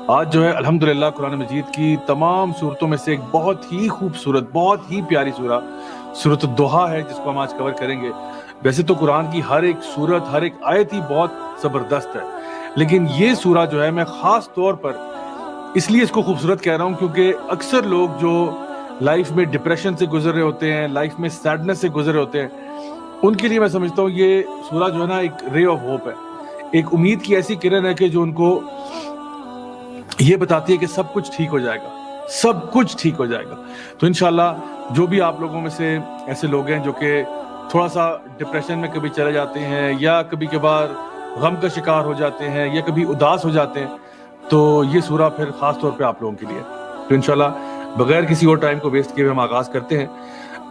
آج جو ہے الحمدللہ قرآن مجید کی تمام صورتوں میں سے ایک بہت ہی خوبصورت، بہت ہی پیاری سورہ سورۃ الضحیٰ ہے، جس کو ہم آج کور کریں گے۔ ویسے تو قرآن کی ہر ایک سورت، ہر ایک آیت ہی بہت زبردست ہے، لیکن یہ سورہ جو ہے میں خاص طور پر اس لیے اس کو خوبصورت کہہ رہا ہوں کیونکہ اکثر لوگ جو لائف میں ڈپریشن سے گزر رہے ہوتے ہیں، لائف میں سیڈنس سے گزر رہے ہوتے ہیں، ان کے لیے میں سمجھتا ہوں یہ سورہ جو ہے نا ایک رے آف ہوپ ہے، ایک امید کی ایسی کرن ہے کہ جو ان کو یہ بتاتی ہے کہ سب کچھ ٹھیک ہو جائے گا، سب کچھ ٹھیک ہو جائے گا۔ تو انشاءاللہ جو بھی آپ لوگوں میں سے ایسے لوگ ہیں جو کہ تھوڑا سا ڈپریشن میں کبھی چلے جاتے ہیں، یا کبھی کبھار غم کا شکار ہو جاتے ہیں، یا کبھی اداس ہو جاتے ہیں، تو یہ سورہ پھر خاص طور پہ آپ لوگوں کے لیے۔ تو انشاءاللہ بغیر کسی اور ٹائم کو ویسٹ کیے ہوئے ہم آغاز کرتے ہیں۔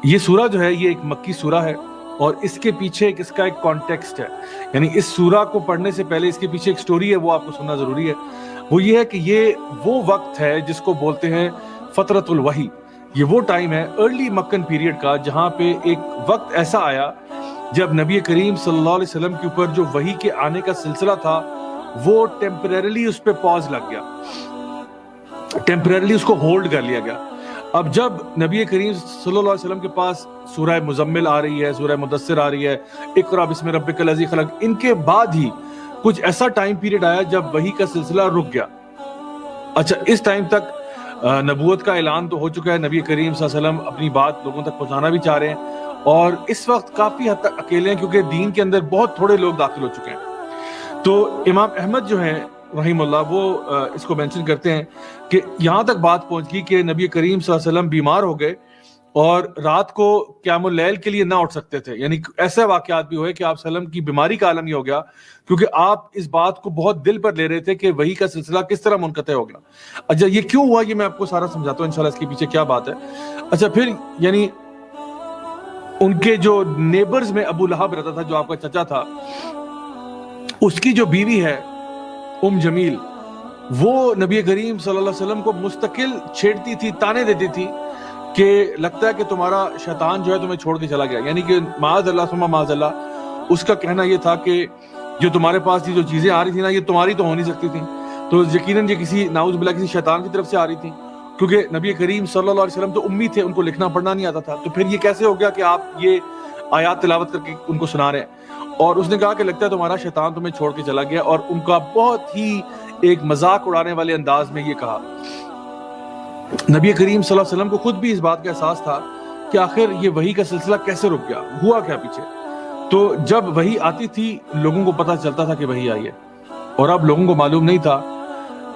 یہ سورہ جو ہے یہ ایک مکی سورہ ہے، اور اس کے پیچھے اس کا ایک کانٹیکسٹ ہے، یعنی اس سورہ کو پڑھنے سے پہلے اس کے پیچھے ایک سٹوری ہے، وہ آپ کو سننا ضروری ہے۔ وہ یہ ہے کہ یہ وہ وقت ہے جس کو بولتے ہیں فترۃ الوحی۔ یہ وہ ٹائم ہے ارلی مکن پیریڈ کا، جہاں پہ ایک وقت ایسا آیا جب نبی کریم صلی اللہ علیہ وسلم کے اوپر جو وحی کے آنے کا سلسلہ تھا وہ ٹیمپریرلی اس پہ پاز لگ گیا، ٹیمپریرلی اس کو ہولڈ کر لیا گیا۔ اب جب نبی کریم صلی اللہ علیہ وسلم کے پاس سورہ مزمل آ رہی ہے، سورہ مدثر آ رہی ہے، اقرا بسم ربک الذی خلق، ان کے بعد ہی کچھ ایسا ٹائم پیریڈ آیا جب وحی کا سلسلہ رک گیا۔ اچھا، اس ٹائم تک نبوت کا اعلان تو ہو چکا ہے، نبی کریم صلی اللہ علیہ وسلم اپنی بات لوگوں تک پہنچانا بھی چاہ رہے ہیں، اور اس وقت کافی حد تک اکیلے ہیں کیونکہ دین کے اندر بہت تھوڑے لوگ داخل ہو چکے ہیں۔ تو امام احمد جو ہیں رحیم اللہ، وہ اس کو مینشن کرتے ہیں کہ یہاں تک بات پہنچ گئی کہ نبی کریم صلی اللہ علیہ وسلم بیمار ہو گئے اور رات کو قیام اللیل کے لیے نہ اٹھ سکتے تھے، یعنی ایسے واقعات بھی ہوئے کہ آپ صلی اللہ علیہ وسلم کی بیماری کا عالم یہ ہو گیا کیونکہ آپ اس بات کو بہت دل پر لے رہے تھے کہ وحی کا سلسلہ کس طرح منقطع ہو گیا۔ اچھا، یہ کیوں ہوا یہ میں آپ کو سارا سمجھاتا ہوں انشاءاللہ، اس کے پیچھے کیا بات ہے۔ اچھا، پھر یعنی ان کے جو نیبرز میں ابو لہب رہتا تھا، جو آپ کا چچا تھا، اس کی جو بیوی ہے ام جمیل، وہ نبی کریم صلی اللہ علیہ وسلم کو مستقل چھیڑتی تھی، تانے دیتی تھی کہ لگتا ہے کہ تمہارا شیطان جو ہے تمہیں چھوڑ کے چلا گیا، یعنی کہ معاذ اللہ ثم معاذ اللہ، اس کا کہنا یہ تھا کہ جو تمہارے پاس جو چیزیں آ رہی تھی نا، یہ تمہاری تو ہو نہیں سکتی تھیں، تو یقیناً یہ کسی نعوذ باللہ کسی شیطان کی طرف سے آ رہی تھی، کیونکہ نبی کریم صلی اللہ علیہ وسلم تو امی تھے، ان کو لکھنا پڑھنا نہیں آتا تھا، تو پھر یہ کیسے ہو گیا کہ آپ یہ آیات تلاوت کر کے ان کو سنا رہے ہیں۔ اور اس نے کہا کہ لگتا ہے تمہارا شیطان تمہیں چھوڑ کے چلا گیا، اور ان کا بہت ہی ایک مذاق اڑانے والے انداز میں یہ کہا۔ نبی کریم صلی اللہ علیہ وسلم کو خود بھی اس بات کا احساس تھا کہ آخر یہ وحی کا سلسلہ کیسے رک گیا، ہوا کیا پیچھے۔ تو جب وحی آتی تھی لوگوں کو پتہ چلتا تھا کہ وحی آئی ہے، اور اب لوگوں کو معلوم نہیں تھا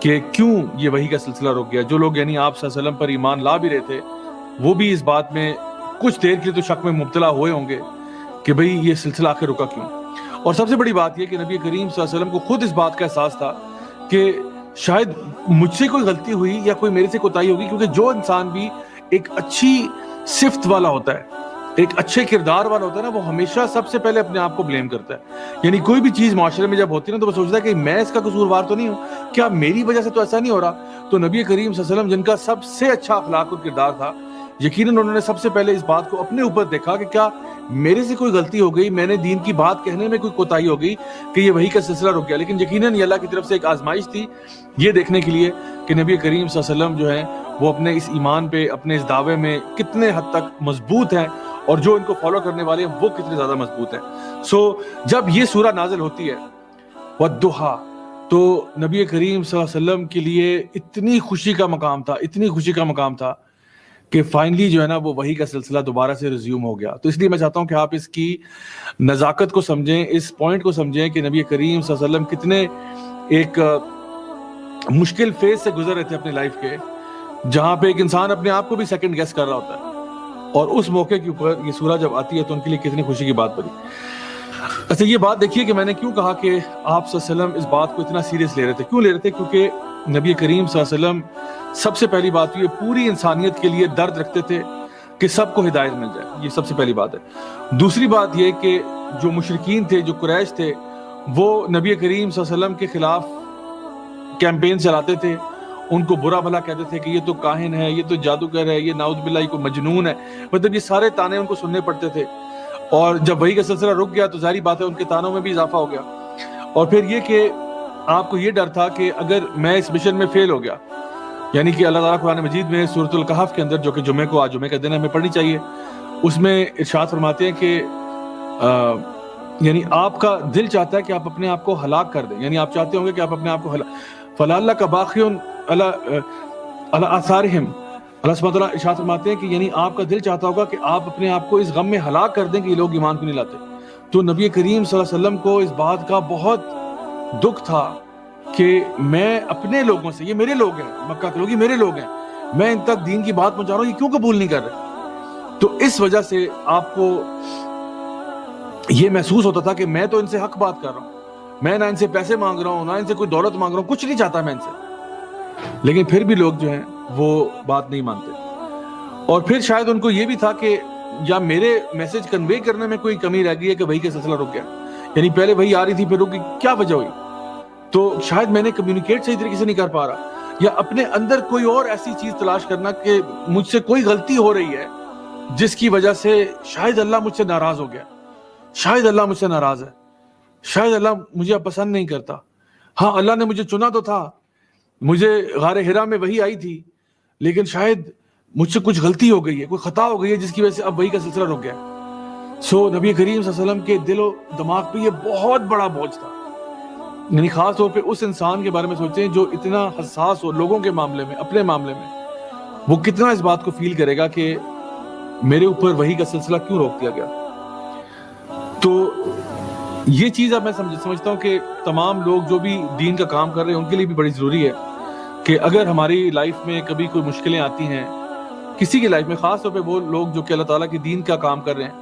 کہ کیوں یہ وحی کا سلسلہ رک گیا۔ جو لوگ یعنی آپ صلی اللہ علیہ وسلم پر ایمان لا بھی رہے تھے، وہ بھی اس بات میں کچھ دیر کے لیے تو شک میں مبتلا ہوئے ہوں گے کہ بھئی یہ سلسلہ آخر رکا کیوں۔ اور سب سے بڑی بات یہ کہ نبی کریم صلی اللہ علیہ وسلم کو خود اس بات کا احساس تھا کہ شاید مجھ سے کوئی غلطی ہوئی یا کوئی میرے سے کوتاہی ہوگی، کیونکہ جو انسان بھی ایک اچھی صفت والا ہوتا ہے، ایک اچھے کردار والا ہوتا ہے نا، وہ ہمیشہ سب سے پہلے اپنے آپ کو بلیم کرتا ہے۔ یعنی کوئی بھی چیز معاشرے میں جب ہوتی ہے نا تو وہ سوچتا ہے کہ میں اس کا قصوروار تو نہیں ہوں، کیا میری وجہ سے تو ایسا نہیں ہو رہا۔ تو نبی کریم صلی اللہ علیہ وسلم جن کا سب سے اچھا اخلاق اور کردار تھا، یقیناً انہوں نے سب سے پہلے اس بات کو اپنے اوپر دیکھا کہ کیا میرے سے کوئی غلطی ہو گئی، میں نے دین کی بات کہنے میں کوئی کوتاہی ہو گئی کہ یہ وحی کا سلسلہ رک گیا۔ لیکن یقیناً یہ اللہ کی طرف سے ایک آزمائش تھی، یہ دیکھنے کے لیے کہ نبی کریم صلی اللہ علیہ وسلم جو ہیں وہ اپنے اس ایمان پہ، اپنے اس دعوے میں کتنے حد تک مضبوط ہیں، اور جو ان کو فالو کرنے والے ہیں وہ کتنے زیادہ مضبوط ہیں۔ جب یہ سورہ نازل ہوتی ہے والضحیٰ، تو نبی کریم صلی اللہ علیہ وسلم کے لیے اتنی خوشی کا مقام تھا، اتنی خوشی کا مقام تھا کہ فائنلی جو ہے نا وہ وحی کا سلسلہ دوبارہ سے ریزیوم ہو گیا۔ تو اس لیے میں چاہتا ہوں کہ آپ اس کی نزاکت کو سمجھیں، اس پوائنٹ کو سمجھیں کہ نبی کریم صلی اللہ علیہ وسلم کتنے ایک مشکل فیز سے گزر رہے تھے اپنی لائف کے، جہاں پہ ایک انسان اپنے آپ کو بھی سیکنڈ گیس کر رہا ہوتا ہے، اور اس موقع کے اوپر یہ سورہ جب آتی ہے تو ان کے لیے کتنی خوشی کی بات بنی۔ اچھا، یہ بات دیکھیے کہ میں نے کیوں کہا کہ آپ صلی اللہ علیہ وسلم اس بات کو اتنا سیریس لے رہے تھے، کیوں لے رہے تھے؟ کیونکہ نبی کریم صلی اللہ علیہ وسلم سب سے پہلی بات یہ پوری انسانیت کے لیے درد رکھتے تھے کہ سب کو ہدایت مل جائے، یہ سب سے پہلی بات ہے۔ دوسری بات یہ کہ جو مشرکین تھے، جو قریش تھے، وہ نبی کریم صلی اللہ علیہ وسلم کے خلاف کیمپین چلاتے تھے، ان کو برا بھلا کہتے تھے کہ یہ تو کاہن ہے، یہ تو جادوگر ہے، یہ نعوذ باللہ کوئی مجنون ہے، مطلب یہ سارے تانے ان کو سننے پڑتے تھے۔ اور جب وحی کا سلسلہ رک گیا تو ظاہری بات ہے ان کے تانوں میں بھی اضافہ ہو گیا۔ اور پھر یہ کہ آپ کو یہ ڈر تھا کہ اگر میں اس مشن میں فیل ہو گیا، یعنی کہ اللہ تعالیٰ قرآن مجید میں سورۃ الکہف کے اندر، جو کہ جمعے کو، آج جمعے کا دن ہمیں پڑھنی چاہیے، اس میں ارشاد فرماتے ہیں کہ یعنی آپ کا دل چاہتا ہے کہ آپ اپنے آپ کو ہلاک کر دیں، یعنی آپ چاہتے ہوں گے کہ آپ اپنے آپ کو فَلَعَلَّكَ بَاخِعٌ عَلَىٰ آثَارِهِمْ، اللہ سبحانہ وتعالیٰ ارشاد فرماتے ہیں کہ یعنی آپ کا دل چاہتا ہوگا کہ آپ اپنے آپ کو اس غم میں ہلاک کر دیں کہ یہ لوگ ایمان کیوں نہیں لاتے۔ تو نبی کریم صلی اللہ علیہ وسلم کو اس بات کا بہت دکھ تھا کہ میں اپنے لوگوں سے، یہ میرے لوگ ہیں، مکہ کے لوگ یہ میرے لوگ ہیں، میں ان تک دین کی بات پہنچا رہا ہوں، یہ کیوں قبول نہیں کر رہے؟ تو اس وجہ سے آپ کو یہ محسوس ہوتا تھا کہ میں تو ان سے حق بات کر رہا ہوں، میں نہ ان سے پیسے مانگ رہا ہوں، نہ ان سے کوئی دولت مانگ رہا ہوں، کچھ نہیں چاہتا میں ان سے، لیکن پھر بھی لوگ جو ہیں وہ بات نہیں مانتے۔ اور پھر شاید ان کو یہ بھی تھا کہ یا میرے میسج کنوے کرنے میں کوئی کمی رہ گئی ہے کہ وحی کا سلسلہ رک گیا، یعنی پہلے وحی آ رہی تھی پھر رک گئی، کیا وجہ ہوئی؟ تو شاید میں نے کمیونیکیٹ صحیح طریقے سے نہیں کر پا رہا، یا اپنے اندر کوئی اور ایسی چیز تلاش کرنا کہ مجھ سے کوئی غلطی ہو رہی ہے جس کی وجہ سے شاید اللہ مجھ سے ناراض ہو گیا، شاید اللہ مجھ سے ناراض ہے، شاید اللہ مجھے اب پسند نہیں کرتا۔ ہاں اللہ نے مجھے چنا تو تھا، مجھے غار حرا میں وحی آئی تھی، لیکن شاید مجھ سے کچھ غلطی ہو گئی ہے، کوئی خطا ہو گئی ہے جس کی وجہ سے اب وحی کا سلسلہ رک گیا۔ سو نبی کریم صلی اللہ علیہ وسلم کے دل و دماغ پہ یہ بہت بڑا بوجھ تھا، یعنی خاص طور پہ اس انسان کے بارے میں سوچیں جو اتنا حساس ہو لوگوں کے معاملے میں، اپنے معاملے میں، وہ کتنا اس بات کو فیل کرے گا کہ میرے اوپر وحی کا سلسلہ کیوں روک دیا گیا۔ تو یہ چیز اب میں سمجھتا ہوں کہ تمام لوگ جو بھی دین کا کام کر رہے ہیں ان کے لیے بھی بڑی ضروری ہے کہ اگر ہماری لائف میں کبھی کوئی مشکلیں آتی ہیں، کسی کی لائف میں، خاص طور پہ وہ لوگ جو کہ اللہ تعالیٰ کے دین کا کام کر رہے ہیں،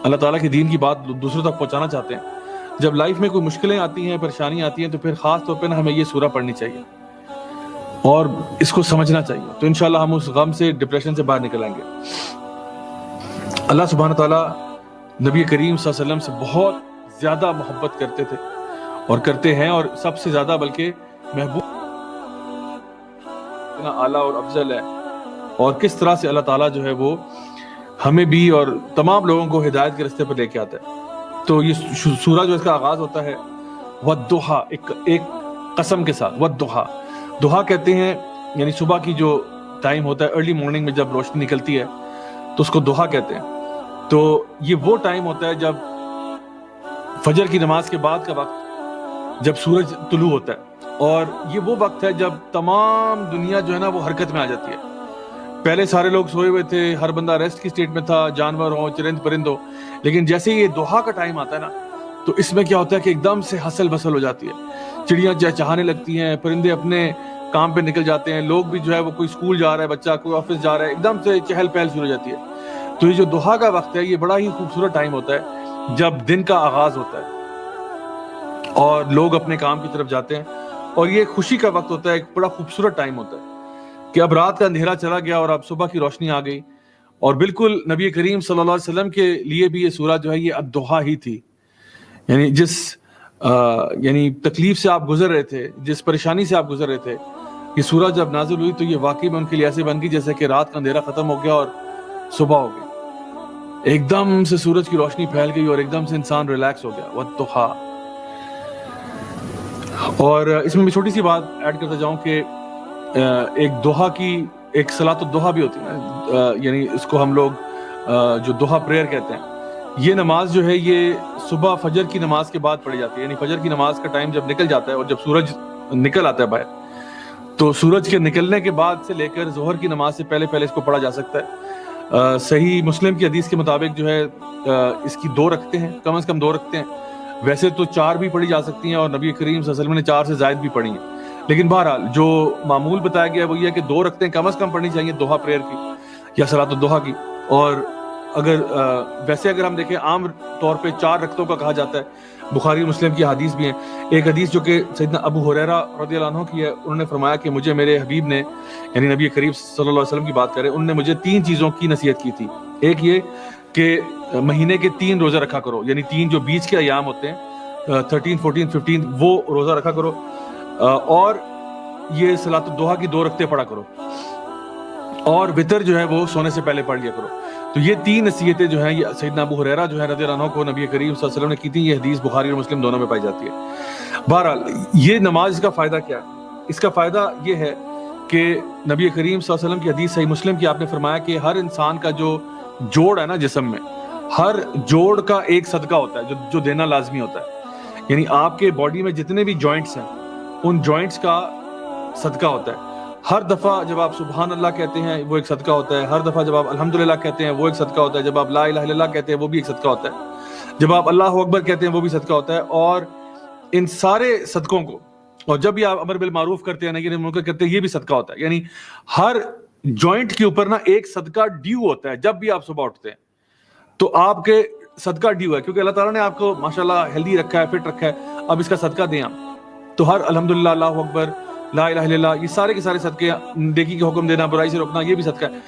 اللہ تعالیٰ کے دین کی بات دوسروں تک پہنچانا چاہتے ہیں، جب لائف میں کوئی مشکلیں آتی ہیں، پریشانیاں آتی ہیں، تو پھر خاص طور پہ ہمیں یہ سورہ پڑھنی چاہیے اور اس کو سمجھنا چاہیے، تو انشاءاللہ ہم اس غم سے، ڈپریشن سے باہر نکل آئیں گے۔ اللہ سبحانہ تعالیٰ نبی کریم صلی اللہ علیہ وسلم سے بہت زیادہ محبت کرتے تھے اور کرتے ہیں، اور سب سے زیادہ بلکہ محبوب اتنا اعلیٰ اور افضل ہے، اور کس طرح سے اللہ تعالیٰ جو ہے وہ ہمیں بھی اور تمام لوگوں کو ہدایت کے راستے پر لے کے آتا ہے۔ تو یہ سورہ جو اس کا آغاز ہوتا ہے وَالضُّحَىٰ، ایک قسم کے ساتھ، وَالضُّحَىٰ، ضحیٰ کہتے ہیں یعنی صبح کی جو ٹائم ہوتا ہے، ارلی مارننگ میں جب روشنی نکلتی ہے تو اس کو ضحیٰ کہتے ہیں۔ تو یہ وہ ٹائم ہوتا ہے جب فجر کی نماز کے بعد کا وقت، جب سورج طلوع ہوتا ہے، اور یہ وہ وقت ہے جب تمام دنیا جو ہے نا وہ حرکت میں آ جاتی ہے۔ پہلے سارے لوگ سوئے ہوئے تھے، ہر بندہ ریسٹ کی سٹیٹ میں تھا، جانور ہوں، چرند پرند ہو، لیکن جیسے یہ ضحیٰ کا ٹائم آتا ہے نا، تو اس میں کیا ہوتا ہے کہ ایک دم سے ہسل بسل ہو جاتی ہے، چڑیاں چہچہانے لگتی ہیں، پرندے اپنے کام پہ نکل جاتے ہیں، لوگ بھی جو ہے وہ کوئی اسکول جا رہا ہے بچہ، کوئی آفس جا رہا ہے، ایک دم سے چہل پہل شروع ہو جاتی ہے۔ تو یہ جو ضحیٰ کا وقت ہے یہ بڑا ہی خوبصورت ٹائم ہوتا ہے جب دن کا آغاز ہوتا ہے اور لوگ اپنے کام کی طرف جاتے ہیں، اور یہ خوشی کا وقت ہوتا ہے، ایک بڑا خوبصورت ٹائم ہوتا ہے کہ اب رات کا اندھیرا چلا گیا اور اب صبح کی روشنی آ گئی۔ اور بالکل نبی کریم صلی اللہ علیہ وسلم کے لیے بھی یہ سورہ جو ہے یہ الضحیٰ ہی تھی، یعنی جس یعنی تکلیف سے آپ گزر رہے تھے، جس پریشانی سے آپ گزر رہے تھے، یہ سورہ جب نازل ہوئی تو یہ واقعی میں ان کے لیے ایسے بن گئی جیسے کہ رات کا اندھیرا ختم ہو گیا اور صبح ہو گئی، ایک دم سے سورج کی روشنی پھیل گئی اور ایک دم سے انسان ریلیکس ہو گیا۔ والضحیٰ۔ اور اس میں چھوٹی سی بات ایڈ کرتا جاؤں کہ ایک ضحیٰ کی ایک صلاۃ الضحیٰ بھی ہوتی ہے، یعنی اس کو ہم لوگ جو ضحیٰ پریئر کہتے ہیں، یہ نماز جو ہے یہ صبح فجر کی نماز کے بعد پڑھی جاتی ہے، یعنی فجر کی نماز کا ٹائم جب نکل جاتا ہے اور جب سورج نکل آتا ہے باہر، تو سورج کے نکلنے کے بعد سے لے کر ظہر کی نماز سے پہلے پہلے اس کو پڑھا جا سکتا ہے۔ صحیح مسلم کی حدیث کے مطابق جو ہے اس کی 2 رکعتیں ہیں، کم از کم 2 رکعتیں ہیں، ویسے تو 4 بھی پڑھی جا سکتی ہیں اور نبی کریم صلی اللہ علیہ وسلم نے 4 سے زائد بھی پڑھی ہیں، لیکن بہرحال جو معمول بتایا گیا وہ یہ ہے کہ 2 رکعتیں کم از کم پڑھنی چاہیے ضحیٰ پریئر کی یا صلاۃ الضحیٰ کی۔ اور اگر ہم دیکھیں عام طور پہ 4 رکعتوں کا کہا جاتا ہے، بخاری مسلم کی حدیث بھی ہیں۔ ایک حدیث جو کہ سیدنا ابو ہریرہ رضی اللہ عنہ کی ہے، انہوں نے فرمایا کہ مجھے میرے حبیب نے، یعنی نبی کریم صلی اللہ علیہ وسلم کی بات کریں، انہوں نے مجھے 3 چیزوں کی نصیحت کی تھی۔ ایک یہ کہ مہینے کے 3 روزے رکھا کرو، یعنی 3 جو بیچ کے ایام ہوتے ہیں 13، 14، 15 وہ روزہ رکھا کرو، اور یہ صلاۃ الضحیٰ کی 2 رکعتیں پڑھا کرو، اور وتر جو ہے وہ سونے سے پہلے پڑھ لیا کرو۔ تو یہ 3 نصیحتیں جو ہیں یہ سیدنا ابو ہریرہ جو ہے رضی اللہ عنہ کو نبی کریم صلی اللہ علیہ وسلم نے کی تھی۔ یہ حدیث بخاری اور مسلم دونوں میں پائی جاتی ہے۔ بہرحال یہ نماز کا فائدہ کیا ہے؟ اس کا فائدہ یہ ہے کہ نبی کریم صلی اللہ علیہ وسلم کی حدیث صحیح مسلم کی آپ نے فرمایا کہ ہر انسان کا جو جوڑ ہے نا جسم میں، ہر جوڑ کا ایک صدقہ ہوتا ہے جو دینا لازمی ہوتا ہے. یعنی آپ کے باڈی میں جتنے بھی جوائنٹس ہیں ان جوائنٹس کا صدقہ ہوتا ہے. ہر دفعہ جب آپ سبحان اللہ کہتے ہیں وہ ایک صدقہ ہوتا ہے. ہر دفعہ جب آپ الحمدللہ کہتے ہیں وہ ایک صدقہ ہوتا ہے. جب آپ لا الہ الا اللہ کہتے ہیں وہ بھی ایک صدقہ ہوتا ہے. جب آپ اللہ اکبر کہتے ہیں وہ بھی صدقہ ہوتا ہے. اور ان سارے صدقوں کو، اور جب بھی آپ امر بالمعروف کرتے ہیں نہی منکر کرتے ہیں، یہ بھی صدقہ ہوتا ہے. یعنی ہر جوائنٹ کے اوپر نا ایک صدقہ ڈیو ہوتا ہے. جب بھی آپ صبح اٹھتے ہیں تو آپ کے صدقہ ڈیو ہے، کیونکہ اللہ تعالیٰ نے آپ کو ماشاءاللہ ہیلدی رکھا ہے، فٹ رکھا ہے. اب اس کا صدقہ دیں آپ. تو ہر الحمدللہ، اللہ اکبر، لا الہ الا اللہ، یہ سارے کے سارے صدقے، نیکی کے حکم دینا، برائی سے روکنا، یہ بھی صدقہ ہے.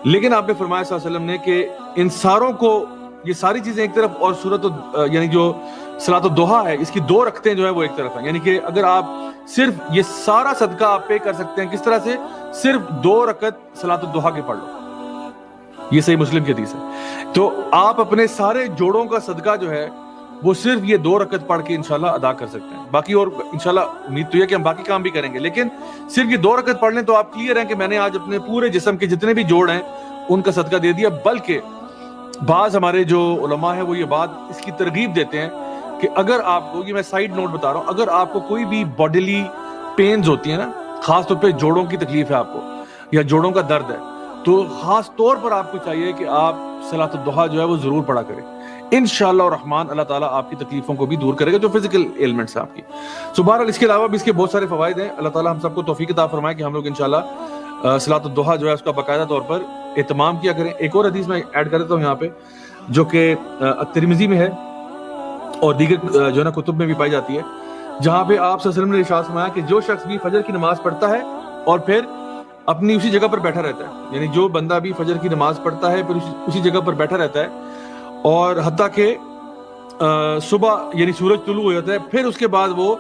لیکن آپ نے فرمایا صلی اللہ علیہ وسلم نے کہ ان ساروں کو، یہ ساری چیزیں ایک طرف، اور سورت یعنی جو صلاۃ الضحیٰ ہے اس کی 2 رکعتیں جو ہے وہ ایک طرف ہیں. یعنی کہ اگر آپ صرف یہ سارا صدقہ آپ پے کر سکتے ہیں، کس طرح سے؟ صرف 2 رکعت صلاۃ الضحیٰ کے پڑھ لو. یہ صحیح مسلم کی حدیث ہے. تو آپ اپنے سارے جوڑوں کا صدقہ جو ہے وہ صرف یہ 2 رکعت پڑھ کے انشاءاللہ ادا کر سکتے ہیں. باقی اور انشاءاللہ امید تو یہ کہ ہم باقی کام بھی کریں گے، لیکن صرف یہ 2 رکعت پڑھ لیں تو آپ کلیئر ہیں کہ میں نے آج اپنے پورے جسم کے جتنے بھی جوڑ ہیں ان کا صدقہ دے دیا. بلکہ بعض ہمارے جو علماء ہیں وہ یہ بات اس کی ترغیب دیتے ہیں کہ اگر آپ کو، یہ میں سائیڈ نوٹ بتا رہا ہوں، اگر آپ کو کوئی بھی باڈیلی پینز ہوتی ہیں نا، خاص طور پہ جوڑوں کی تکلیف ہے آپ کو یا جوڑوں کا درد ہے، تو خاص طور پر آپ کو چاہیے کہ آپ صلاۃ الضحیٰ جو ہے وہ ضرور پڑھا کریں. انشاءاللہ الرحمن اللہ تعالیٰ آپ کی تکلیفوں کو بھی دور کرے گا جو فزیکل ایلمنٹس ہیں آپ کی. سو بہرحال اس کے علاوہ بھی اس کے بہت سارے فوائد ہیں. اللہ تعالیٰ ہم سب کو توفیق عطا فرمائے کہ ہم لوگ انشاءاللہ صلاۃ الضحیٰ جو ہے اس کا باقاعدہ طور پر اہتمام کیا کریں. ایک اور حدیث میں ایڈ کر دیتا ہوں یہاں پہ، جو کہ ترمذی میں ہے اور دیگر جو ہے نا کتب میں بھی پائی جاتی ہے، جہاں پہ آپ صلی اللہ علیہ وسلم نے ارشاد فرمایا کہ جو شخص بھی فجر کی نماز پڑھتا ہے اور پھر اپنی اسی جگہ پر بیٹھا رہتا ہے، یعنی جو بندہ بھی فجر کی نماز پڑھتا ہے پھر اسی جگہ پر بیٹھا رہتا ہے، اور حتیٰ کہ صبح یعنی سورج طلوع ہو جاتا ہے، پھر اس کے بعد وہ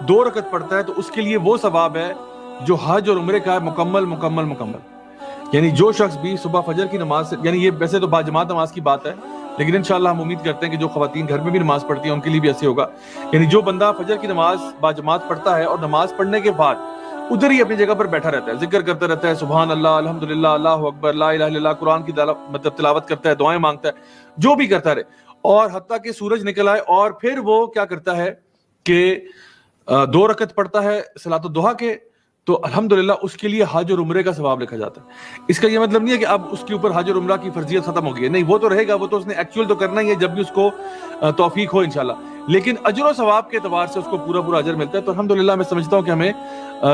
2 رکعت پڑھتا ہے، تو اس کے لیے وہ ثواب ہے جو حج اور عمرے کا ہے، مکمل مکمل مکمل. یعنی جو شخص بھی صبح فجر کی نماز سے، یعنی یہ ویسے تو باجماعت نماز کی بات ہے، لیکن انشاءاللہ ہم امید کرتے ہیں کہ جو خواتین گھر میں بھی نماز پڑھتی ہیں ان کے لیے بھی ایسے ہوگا. یعنی جو بندہ فجر کی نماز باجماعت پڑھتا ہے اور نماز پڑھنے کے بعد ادھر ہی اپنی جگہ پر بیٹھا رہتا ہے، ذکر کرتا رہتا ہے، سبحان اللہ، الحمدللہ، اللہ اکبر، لا الہ الا اللہ، قرآن کی مطلب تلاوت کرتا ہے، دعائیں مانگتا ہے، جو بھی کرتا رہے، اور حتیٰ کہ سورج نکل آئے اور پھر وہ کیا کرتا ہے کہ 2 رکعت پڑھتا ہے صلاۃ الضحیٰ کے، تو الحمدللہ اس کے لیے حج اور عمرے کا ثواب لکھا جاتا ہے. اس کا یہ مطلب نہیں ہے کہ اب اس کے اوپر حج اور عمرہ کی فرضیت ختم ہو گئی ہے، نہیں، وہ تو رہے گا، وہ تو اس نے ایکچوئل تو کرنا ہی ہے جب بھی اس کو توفیق ہو انشاءاللہ. لیکن اجر و ثواب کے اعتبار سے اس کو پورا اجر ملتا ہے. تو الحمدللہ میں سمجھتا ہوں کہ ہمیں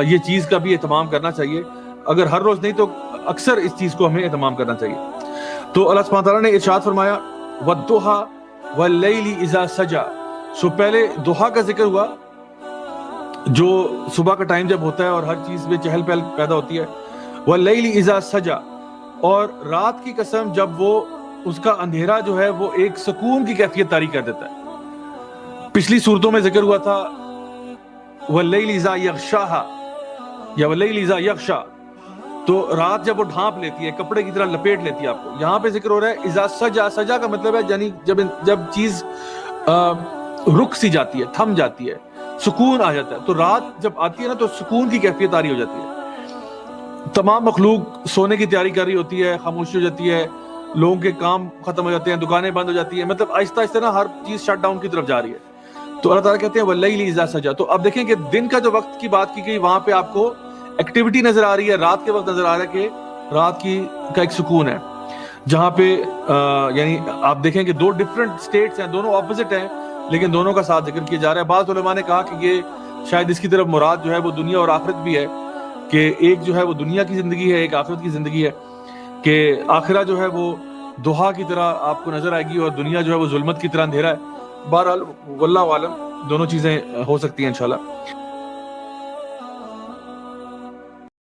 یہ چیز کا بھی اہتمام کرنا چاہیے، اگر ہر روز نہیں تو اکثر اس چیز کو ہمیں اہتمام کرنا چاہیے. تو اللہ سبحانہ تعالیٰ نے ارشاد فرمایا وَالضُّحَىٰ وَاللَّيْلِ إِذَا سَجَىٰ. سو پہلے ضحیٰ کا ذکر ہوا، جو صبح کا ٹائم جب ہوتا ہے اور ہر چیز میں چہل پہل پیدا ہوتی ہے، وَاللَّيْلِ إِذَا سَجَىٰ، اور رات کی قسم جب وہ اس کا اندھیرا جو ہے وہ ایک سکون کی کیفیت طاری کر دیتا ہے. پچھلی صورتوں میں ذکر ہوا تھا وَاللَّيْلِ إِذَا يَغْشَاهَا یا وَاللَّيْلِ إِذَا يَغْشَىٰ، تو رات جب وہ ڈھانپ لیتی ہے، کپڑے کی طرح لپیٹ لیتی ہے آپ کو. یہاں پہ ذکر ہو رہا ہے اذا سجا. سجا کا مطلب ہے یعنی جب چیز رک سی جاتی ہے، تھم جاتی ہے، سکون آ جاتا ہے. تو رات جب آتی ہے نا تو سکون کی کیفیت طاری ہو جاتی ہے. تمام مخلوق سونے کی تیاری کر رہی ہوتی ہے، خاموشی ہو جاتی ہے، لوگوں کے کام ختم ہو جاتے ہیں، دکانیں بند ہو جاتی ہیں، مطلب آہستہ آہستہ نا ہر چیز شٹ ڈاؤن کی طرف جا رہی ہے. تو اللہ تعالیٰ کہتے ہیں وَاللَّيْلِ إِذَا سَجَىٰ. تو اب دیکھیں کہ دن کا جو وقت کی بات کی گئی وہاں پہ آپ کو ایکٹیویٹی نظر آ رہی ہے، رات کے وقت نظر آ رہا ہے کہ رات کا ایک سکون ہے، جہاں پہ یعنی آپ دیکھیں کہ 2 ڈفرنٹ سٹیٹس ہیں، دونوں اپوزٹ ہیں لیکن دونوں کا ساتھ ذکر کیا جا رہا ہے. بعض علماء نے کہا کہ یہ شاید اس کی طرف مراد جو ہے وہ دنیا اور آخرت بھی ہے، کہ ایک جو ہے وہ دنیا کی زندگی ہے، ایک آخرت کی زندگی ہے، کہ آخرہ جو ہے وہ ضحیٰ کی طرح آپ کو نظر آئے گی اور دنیا جو ہے وہ ظلمت کی طرح اندھیرا ہے. بہرحال واللہ عالم، دونوں چیزیں ہو سکتی ہیں انشاءاللہ.